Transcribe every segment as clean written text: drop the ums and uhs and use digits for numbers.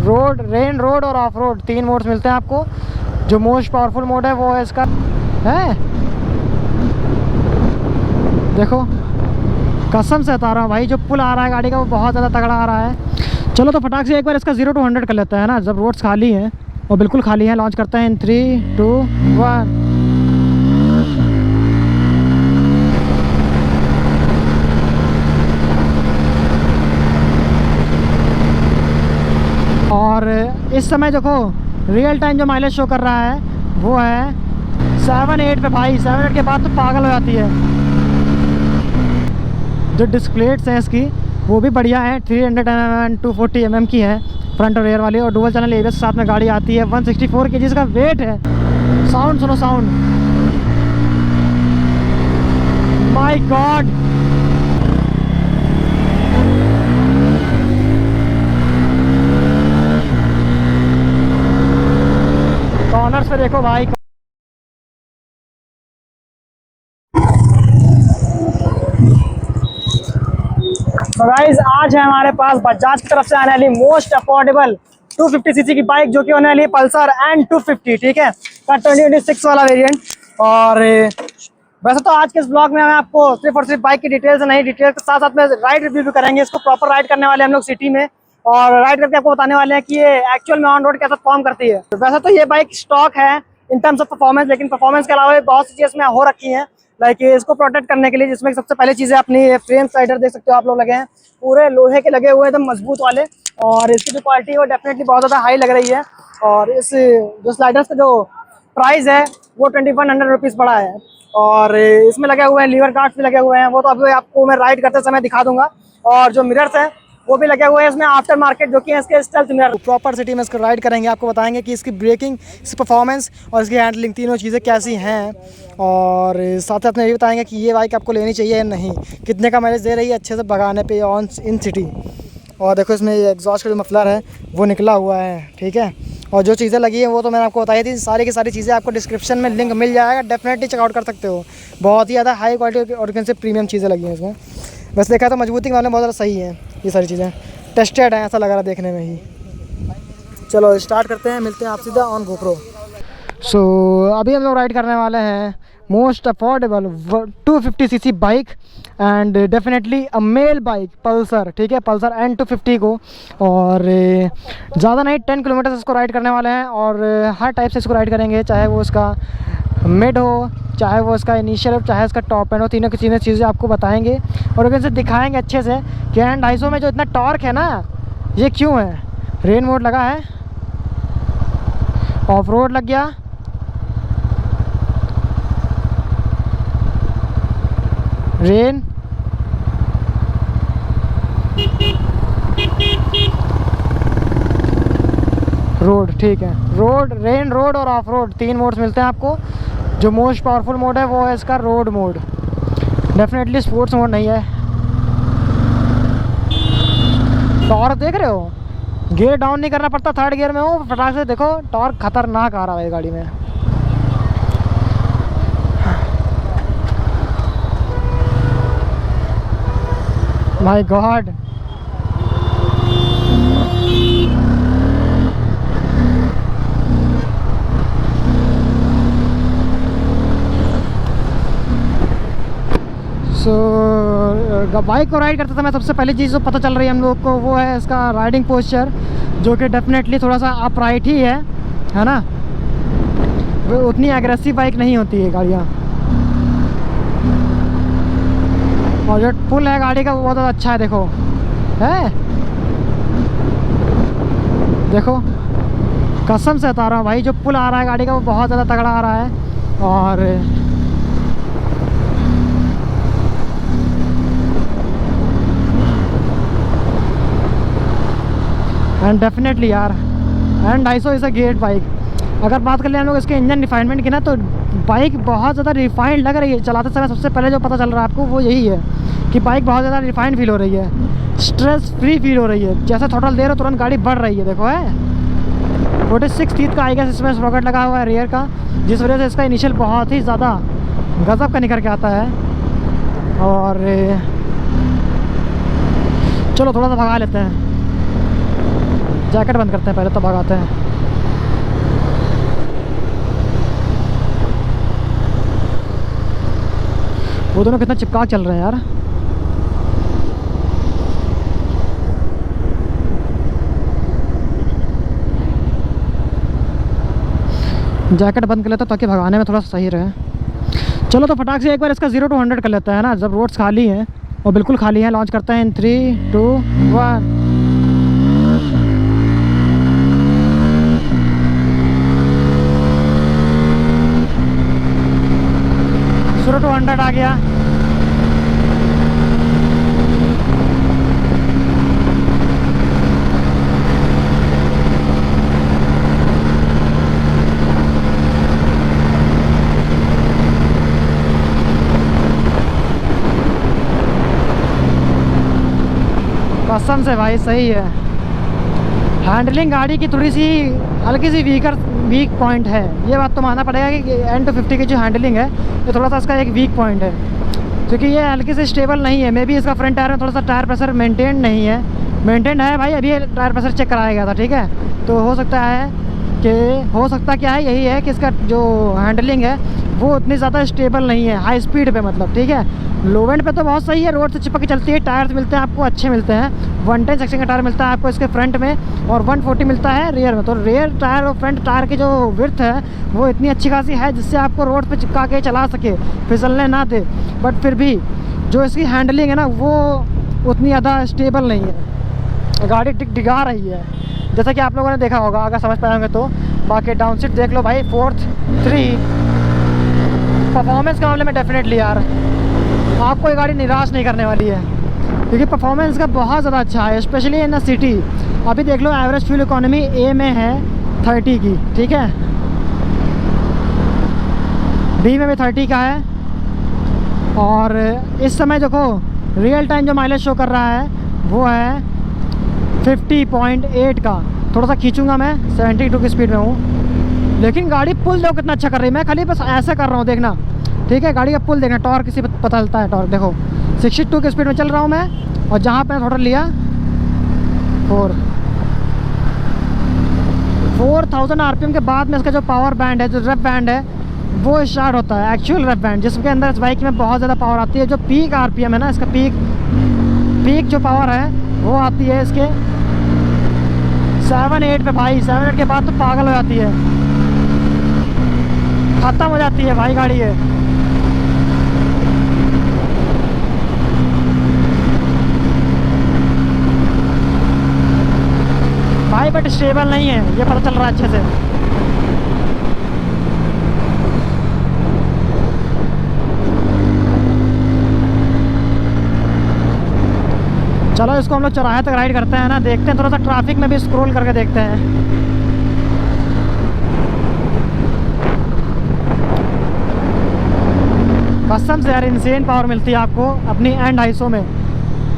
Road, rain road और of road, 3 modes मिलते हैं आपको। जो मोस्ट पावरफुल मोड है वो है इसका है, देखो कसम से बता रहा हूँ भाई, जो पुल आ रहा है गाड़ी का वो बहुत ज़्यादा तगड़ा आ रहा है। चलो तो फटाक से एक बार इसका 0 to 100 कर लेते हैं ना, जब रोड्स खाली हैं और बिल्कुल खाली हैं। लॉन्च करते हैं इन 3, 2, 1। और इस समय देखो रियल टाइम जो माइलेज शो कर रहा है वो है 7-8 पे भाई। 7-8 के बाद तो पागल हो जाती है। जो डिस्प्लेट्स हैं इसकी वो भी बढ़िया है, 300 mm 240 mm की है फ्रंट और रियर वाली, और डुअल चैनल ABS साथ में गाड़ी आती है। 164 kg का वेट है। साउंड सुनो, साउंड, माय गॉड। कॉर्नर्स पे देखो भाई। तो गाइस आज है हमारे पास बजाज की तरफ से आने वाली मोस्ट अफोर्डेबल 250 सीसी की बाइक, जो कि होने वाली है पल्सर N250, ठीक है, का 2026 वाला वेरिएंट। और वैसे तो आज के इस ब्लॉग में हमें आपको सिर्फ और सिर्फ बाइक की डिटेल्स नहीं, डिटेल्स के साथ साथ में राइड रिव्यू भी करेंगे। इसको प्रॉपर राइड करने वाले हम लोग सिटी में, और राइड करके आपको बताने वाले हैं कि ये एक्चुअल में ऑन रोड कैसा परफॉर्म करती है। वैसे तो ये बाइक स्टॉक है इन टर्म्स ऑफ परफॉर्मेंस, लेकिन परफॉर्मेंस के अलावा बहुत सी चीज़ें इसमें हो रखी हैं, लाइक इसको प्रोटेक्ट करने के लिए, जिसमें सबसे पहले चीज़ है अपनी फ्रेम स्लाइडर। देख सकते हो आप लोग लगे हैं, पूरे लोहे के लगे हुए एकदम मजबूत वाले, और इसकी जो क्वालिटी है वो डेफिनेटली बहुत ज़्यादा हाई लग रही है। और इस जो स्लाइडर्स का जो प्राइस है वो 2100 रुपीज़ पड़ा है। और इसमें लगे हुए हैं लीवर गार्ड्स भी लगे हुए हैं, वो तो अभी आपको मैं राइड करते समय दिखा दूंगा। और जो मिरर्स हैं वो भी लगे हुए हैं इसमें आफ्टर मार्केट, जो कि है इसके स्टेल्थ मिरर। प्रॉपर सिटी में इसको राइड करेंगे, आपको बताएंगे कि इसकी ब्रेकिंग, इसकी परफॉर्मेंस और इसकी हैंडलिंग, तीनों चीज़ें कैसी हैं। और साथ साथ में ये बताएंगे कि ये बाइक आपको लेनी चाहिए या नहीं, कितने का माइलेज दे रही है अच्छे से भगाने पे ऑन इन सिटी। और देखो इसमें एग्जॉस्ट का जो मफलर है वो निकला हुआ है, ठीक है। और जो चीज़ें लगी हैं वो तो मैंने आपको बताई थी, सारी की सारी चीज़ें आपको डिस्क्रिप्शन में लिंक मिल जाएगा, डेफिनेटली चेकआउट कर सकते हो। बहुत ही ज़्यादा हाई क्वालिटी और इनसे प्रीमियम चीज़ें लगी हैं इसमें। वैसे देखा तो मजबूती के मामले में बहुत ज़्यादा सही है, ये सारी चीज़ें टेस्टेड हैं, ऐसा लग रहा है देखने में ही। चलो स्टार्ट करते हैं, मिलते हैं आप सीधा ऑन GoPro। सो अभी हम लोग राइड करने वाले हैं most affordable 250 cc bike, and definitely a male bike Pulsar, ठीक है, पल्सर N250 को। और ज़्यादा नहीं 10 किलोमीटर इसको राइड करने वाले हैं, और हर टाइप से इसको राइड करेंगे, चाहे वो इसका मिड हो, चाहे वो इसका इनिशियल हो, चाहे इसका टॉप एंड हो। तीनों की चीज़ें आपको बताएंगे और इनसे दिखाएंगे अच्छे से कि N250 में जो इतना टॉर्क है ना, ये क्यों है। रेन मोड लगा है, ऑफ रोड लग गया, रेन, रोड, ठीक है, रोड, रेन रोड और ऑफ रोड, 3 मोड्स मिलते हैं आपको। जो मोस्ट पावरफुल मोड है वो है इसका road mode, definitely sports mode नहीं है। टॉर्क देख रहे हो, गियर डाउन नहीं करना पड़ता, 3rd गियर में हो, फटाक से देखो टॉर्क खतरनाक आ रहा है गाड़ी में। माय गॉड, बाइक को राइड करते समय सबसे पहली चीज़ जो पता चल रही है हम लोग को वो है इसका राइडिंग पोस्चर, जो कि डेफिनेटली थोड़ा सा अपराइट ही है ना। वो उतनी एग्रेसिव बाइक नहीं होती है गाड़ियाँ। और जो पुल है गाड़ी का वो बहुत अच्छा है, देखो है, देखो कसम से बता रहा हूँ भाई, जो पुल आ रहा है गाड़ी का वो बहुत ज़्यादा तगड़ा आ रहा है। और एंड डेफिनेटली यार N250 is a great bike. अगर बात कर ले हम लोग इसके इंजन रिफाइनमेंट की ना, तो बाइक बहुत ज़्यादा रिफाइंड लग रही है चलाते समय। सबसे पहले जो पता चल रहा है आपको वो यही है कि बाइक बहुत ज़्यादा रिफाइंड फील हो रही है, स्ट्रेस फ्री फील हो रही है। जैसे थ्रॉटल दे रहे हो तुरंत गाड़ी बढ़ रही है, देखो है 46 टीथ का आएगा इसमें स्प्रॉकेट लगा हुआ है रियर का, जिस वजह से इसका इनिशियल बहुत ही ज़्यादा गज़ब का निकल के आता है। और चलो थोड़ा सा भगा लेते हैं, जैकेट बंद करते हैं पहले, तो भगाते हैं। वो दोनों कितना चिपका चल रहे हैं यार। जैकेट बंद कर लेता हूँ ताकि भगाने में थोड़ा सही रहे। चलो तो फटाक से एक बार इसका 0 to 100 कर लेते हैं ना, जब रोड्स खाली हैं और बिल्कुल खाली हैं। लॉन्च करते हैं इन 3, 2, 1। 0 to 100 आ गया। कसम से भाई सही है। हैंडलिंग गाड़ी की थोड़ी सी हल्की सी वीक पॉइंट है, ये बात तो मानना पड़ेगा कि N250 की जो हैंडलिंग है ये थोड़ा सा इसका एक वीक पॉइंट है, क्योंकि ये हल्की से स्टेबल नहीं है। मे बी इसका फ्रंट टायर में थोड़ा सा टायर प्रेशर मेंटेन नहीं है। मेंटेन है भाई, अभी टायर प्रेशर चेक कराया गया था, ठीक है। तो हो सकता क्या है, यही है कि इसका जो हैंडलिंग है वो उतनी ज़्यादा स्टेबल नहीं है हाई स्पीड पे, मतलब, ठीक है। लो एंड पे तो बहुत सही है, रोड से चिपक के चलती है। टायर्स मिलते हैं आपको अच्छे मिलते हैं। 110 सेक्शन का टायर मिलता है आपको इसके फ्रंट में, और 140 मिलता है रियर में। तो रियर टायर और फ्रंट टायर की जो विड्थ है वो इतनी अच्छी खासी है जिससे आपको रोड पे चिपका के चला सके, फिसलने ना दे। बट फिर भी जो इसकी हैंडलिंग है ना वो उतनी ज़्यादा स्टेबल नहीं है, गाड़ी डिगा रही है, जैसा कि आप लोगों ने देखा होगा, अगर समझ पाए होंगे तो। बाकी डाउन सीट देख लो भाई, 4th 3। परफॉर्मेंस के मामले में डेफिनेटली यार आपको ये गाड़ी निराश नहीं करने वाली है, क्योंकि परफॉर्मेंस का बहुत ज़्यादा अच्छा है, स्पेशली इन द सिटी। अभी देख लो एवरेज फ्यूल इकोनॉमी ए में है 30 की, ठीक है। बी में भी 30 का है। और इस समय देखो रियल टाइम जो माइलेज शो कर रहा है वो है 50.8 का। थोड़ा सा खींचूंगा मैं, 72 की स्पीड में हूँ, लेकिन गाड़ी पुल देखो कितना अच्छा कर रही है। मैं खाली बस ऐसा कर रहा हूँ, देखना, ठीक है। गाड़ी का पुल देखना, टॉर्क किसी पता चलता है। टॉर्क देखो 62 की स्पीड में चल रहा हूँ मैं, और जहाँ पे थोड़ा लिया 4000 RPM के बाद में इसका जो पावर बैंड है, जो रेप बैंड है, वो स्टार्ट होता है, एक्चुअल रेप बैंड, जिसके अंदर इस बाइक में बहुत ज़्यादा पावर आती है। जो पीक RPM है ना, इसका पीक जो पावर है वो आती है इसके 7-8 पे भाई। 7-8 के बाद तो पागल हो जाती है, ख़त्म हो जाती है भाई गाड़ी है। भाई बट स्टेबल नहीं है, ये पता चल रहा है अच्छे से। चलो इसको हम लोग चौराहे तक राइड करते हैं ना, देखते हैं, थोड़ा सा ट्रैफिक में भी स्क्रॉल करके देखते हैं। कसम से यार इंसेन पावर मिलती है आपको अपनी N250 में।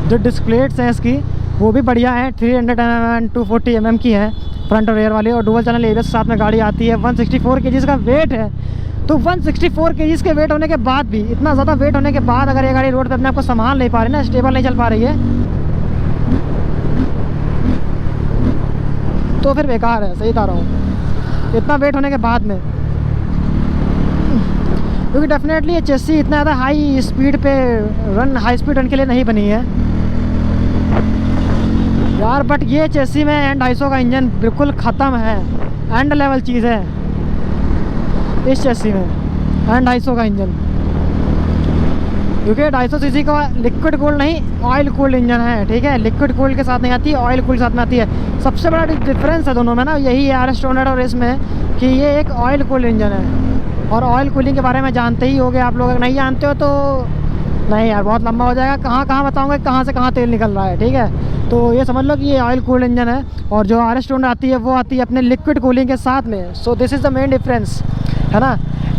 जो डिस्क प्लेट्स हैं इसकी वो भी बढ़िया है, 300 mm 240 mm की है, फ्रंट और रियर वाली, और डुअल चैनल ABS साथ में गाड़ी आती है। 164 kg का वेट है, तो 164 kg के वेट होने के बाद भी, इतना ज़्यादा वेट होने के बाद अगर ये गाड़ी रोड पे अपने आप को संभाल नहीं पा रही ना, स्टेबल नहीं चल पा रही है, तो फिर बेकार है। सही बता रहा हूँ, इतना वेट होने के बाद में, क्योंकि डेफिनेटली ये चेसी इतना ज़्यादा हाई स्पीड रन के लिए नहीं बनी है यार। बट ये चेसी में N250 का इंजन बिल्कुल ख़त्म है, एंड लेवल चीज़ है इस चेसी में N250 का इंजन, क्योंकि 250 सीसी का लिक्विड कूल्ड नहीं, ऑयल कूल्ड इंजन है, ठीक है। लिक्विड कूल्ड के साथ नहीं आती, ऑयल कूल्ड साथ में आती है। सबसे बड़ा डिफरेंस है दोनों में ना, यही है RS200 और इसमें, कि ये एक ऑयल कूल्ड इंजन है। और ऑयल कूलिंग के बारे में जानते ही होगे आप लोग, अगर नहीं जानते हो तो नहीं यार, बहुत लंबा हो जाएगा, कहाँ बताऊँगा कहाँ से कहाँ तेल निकल रहा है, ठीक है। तो ये समझ लो कि ये ऑयल कूल्ड इंजन है, और जो RS200 आती है वो आती है अपने लिक्विड कूलिंग के साथ में। So this is the main difference, है ना,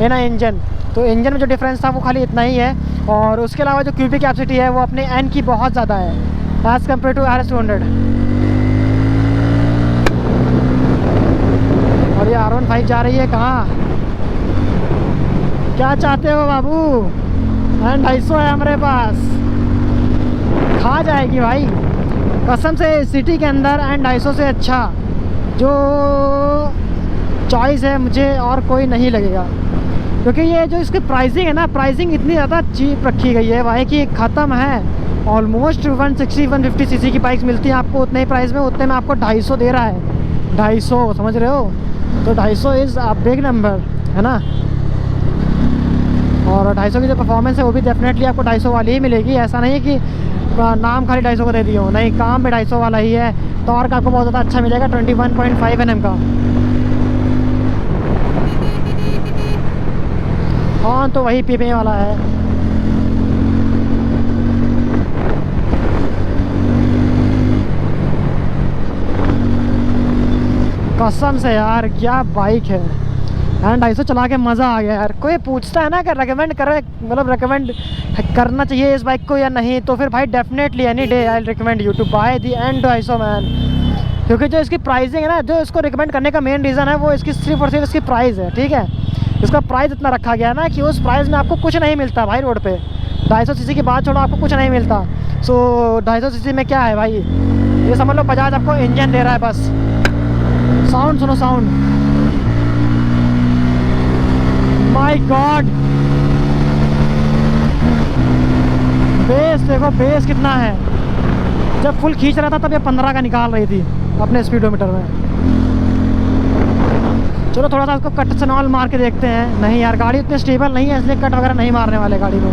इन इंजन। तो इंजन में जो डिफरेंस था वो खाली इतना ही है, और उसके अलावा जो क्यूबिक कैपेसिटी है वो अपने N की बहुत ज़्यादा है एज़ कम्पेयर टू RS200। और ये R15 जा रही है कहाँ, क्या चाहते हो बाबू, N250 है हमारे पास, खा जाएगी भाई कसम से। सिटी के अंदर N250 से अच्छा जो चॉइस है मुझे और कोई नहीं लगेगा, क्योंकि ये जो इसकी प्राइसिंग है ना, प्राइसिंग इतनी ज़्यादा चीप रखी गई है भाई कि ख़त्म है। ऑलमोस्ट 160-150 सीसी की बाइक्स मिलती हैं आपको उतने ही प्राइस में, उतने में आपको 250 दे रहा है। 250 समझ रहे हो, तो 250 इज़ अ बिग नंबर, है ना। और 250 की जो परफॉर्मेंस है वो भी डेफिनेटली आपको 250 वाली ही मिलेगी। ऐसा नहीं है कि नाम खाली 250 को दे दियो, नहीं, काम भी 250 वाला ही है। टॉर्क आपको बहुत ज़्यादा अच्छा मिलेगा 21.5 Nm का। हाँ तो वही पीपे वाला है। कसम से यार क्या बाइक है। एंड 250 चला के मज़ा आ गया यार। कोई पूछता है ना कि रेकमेंड करे, मतलब रेकमेंड करना चाहिए इस बाइक को या नहीं, तो फिर भाई definitely any day I recommend you to buy the N 250 man. क्योंकि जो इसकी प्राइसिंग है ना, जो इसको रिकमेंड करने का मेन रीज़न है वो इसकी सिर्फ और सिर्फ इसकी प्राइस है, ठीक है। इसका प्राइस इतना रखा गया ना कि उस प्राइस में आपको कुछ नहीं मिलता भाई रोड पे। 250 सीसी की बात छोड़ो, आपको कुछ नहीं मिलता। सो 250 सीसी में क्या है भाई, ये समझ लो बजाज आपको इंजन दे रहा है बस। साउंड सुनो, साउंड, माय गॉड। बेस देखो, बेस कितना है। जब फुल खींच रहा था तब ये 15 का निकाल रही थी अपने स्पीडोमीटर में। चलो थोड़ा सा उसको कट सनॉल मार के देखते हैं। नहीं यार, गाड़ी उतनी स्टेबल नहीं है, इसलिए कट वगैरह नहीं मारने वाले गाड़ी को।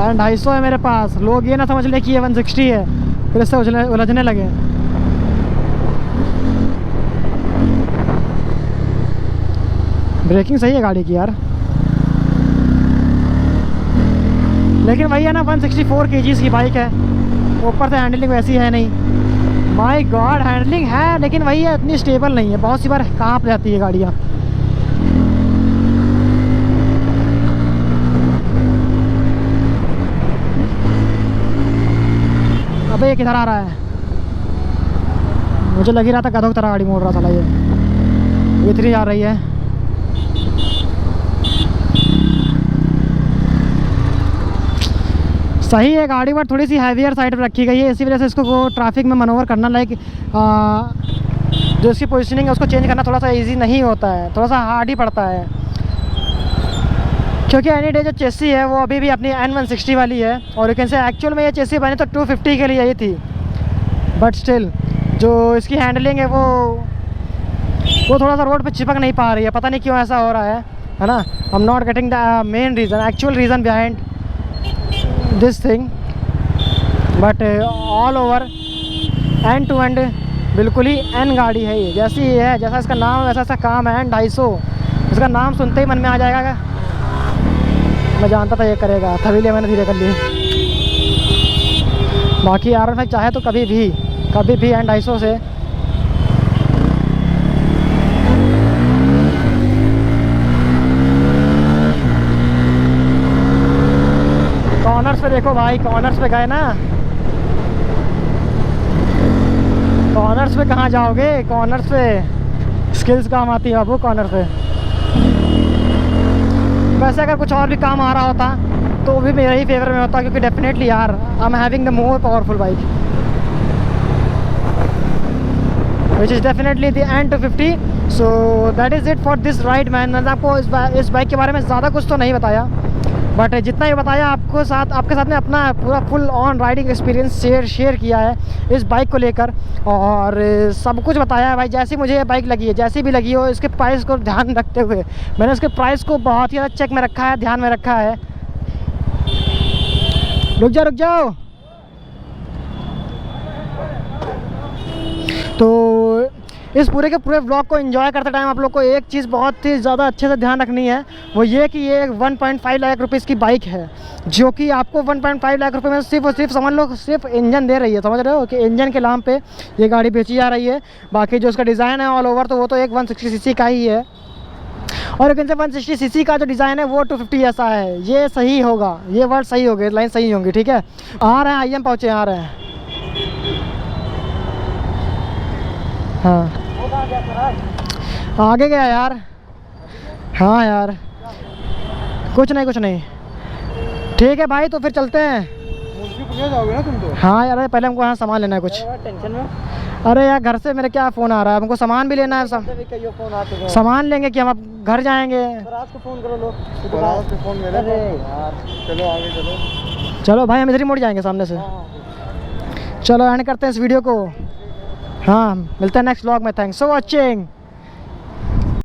एंड 250 है मेरे पास। लोग ये ना समझ ले कि ये 160 है, फिर इससे उलझने लगे। ब्रेकिंग सही है गाड़ी की यार, लेकिन वही है ना 164 kg की बाइक है, ऊपर से हैंडलिंग वैसी है नहीं। माय गॉड, हैंडलिंग है लेकिन वही है, इतनी स्टेबल नहीं है। बहुत सी बार कांप जाती है गाड़ियाँ। अबे ये किधर आ रहा है, मुझे लग ही रहा था गधों की तरह गाड़ी मोड़ रहा था। ये इतनी आ रही है। सही है गाड़ी, बट थोड़ी सी हैवियर साइड पर रखी गई है, इसी वजह से इसको ट्रैफिक में मनोवर करना, लाइक जो इसकी पोजीशनिंग है उसको चेंज करना थोड़ा सा इजी नहीं होता है, थोड़ा सा हार्ड ही पड़ता है। क्योंकि एनी डे जो चेसी है वो अभी भी अपनी N160 वाली है, और यू कैन से एक्चुअल में ये चेसी बनी तो 250 के लिए ही थी। बट स्टिल जो इसकी हैंडलिंग है वो थोड़ा सा रोड पे चिपक नहीं पा रही है। पता नहीं क्यों ऐसा हो रहा है ना। I am not getting the main reason, actual reason behind this thing, but all over end to end बिल्कुल ही एन गाड़ी है ये। जैसी ये है, जैसा इसका नाम है वैसा इसका काम है। एंड 250 इसका नाम सुनते ही मन में आ जाएगा क्या? मैं जानता था ये करेगा, तभी लिए मैंने धीरे कर ली। बाकी R15 चाहे तो कभी भी एन 250 से कॉर्नर्स पे देखो भाई, कॉर्नर्स पे गए ना, कॉर्नर्स पे कहाँ जाओगे, कॉर्नर्स पे स्किल्स काम आती है बाबू कॉर्नर पे। वैसे अगर कुछ और भी काम आ रहा होता तो भी मेरे ही फेवर में होता, क्योंकि डेफिनेटली यार I am having the more powerful bike which is definitely the N250। So that is it for this ride man. मैंने आपको इस बाइक के बारे में ज़्यादा कुछ तो नहीं बताया, बट जितना ही बताया आपके साथ में अपना पूरा full on riding experience share किया है इस बाइक को लेकर, और सब कुछ बताया है भाई। जैसी मुझे ये बाइक लगी है, जैसी भी लगी हो, इसके प्राइस को ध्यान रखते हुए मैंने उसके प्राइस को बहुत ही ज़्यादा चेक में रखा है, ध्यान में रखा है। रुक जाओ। तो इस पूरे के पूरे व्लॉग को एंजॉय करते टाइम आप लोग को एक चीज़ बहुत ही ज़्यादा अच्छे से ध्यान रखनी है, वो ये कि ये 1.5 लाख रुपीज़ की बाइक है, जो कि आपको 1.5 लाख रुपए में सिर्फ और सिर्फ समझ लो सिर्फ इंजन दे रही है। समझ रहे हो कि इंजन के नाम पे ये गाड़ी बेची जा रही है। बाकी जो उसका डिज़ाइन है ऑल ओवर तो वो तो एक 160 सीसी का ही है, और लेकिन से 160 सीसी का जो डिज़ाइन है वो 250 ऐसा है। ये सही होगा, ये वर्ड सही होगी, लाइन सही होंगी, ठीक है। आ रहे हैं, IM पहुँचे, आ रहे हैं। हाँ आगे गया यार। हाँ यार कुछ नहीं कुछ नहीं। ठीक है भाई, तो फिर चलते हैं। मुझे जाओगे ना तुम तो? हाँ यार, पहले हमको यहाँ सामान लेना है कुछ। टेंशन में। अरे यार, घर से मेरे क्या फ़ोन आ रहा है, हमको सामान भी लेना है। फोन आते हैं। सामान लेंगे कि हम अब घर जाएंगे। रात को फोन करो लो। रात को फोन मेरे। अरे यार चलो आगे चलो। चलो भाई, हम इधर ही मुड़ जाएंगे सामने से। चलो एंड करते हैं इस वीडियो को। हाँ, मिलते हैं नेक्स्ट व्लॉग में। Thanks for watching.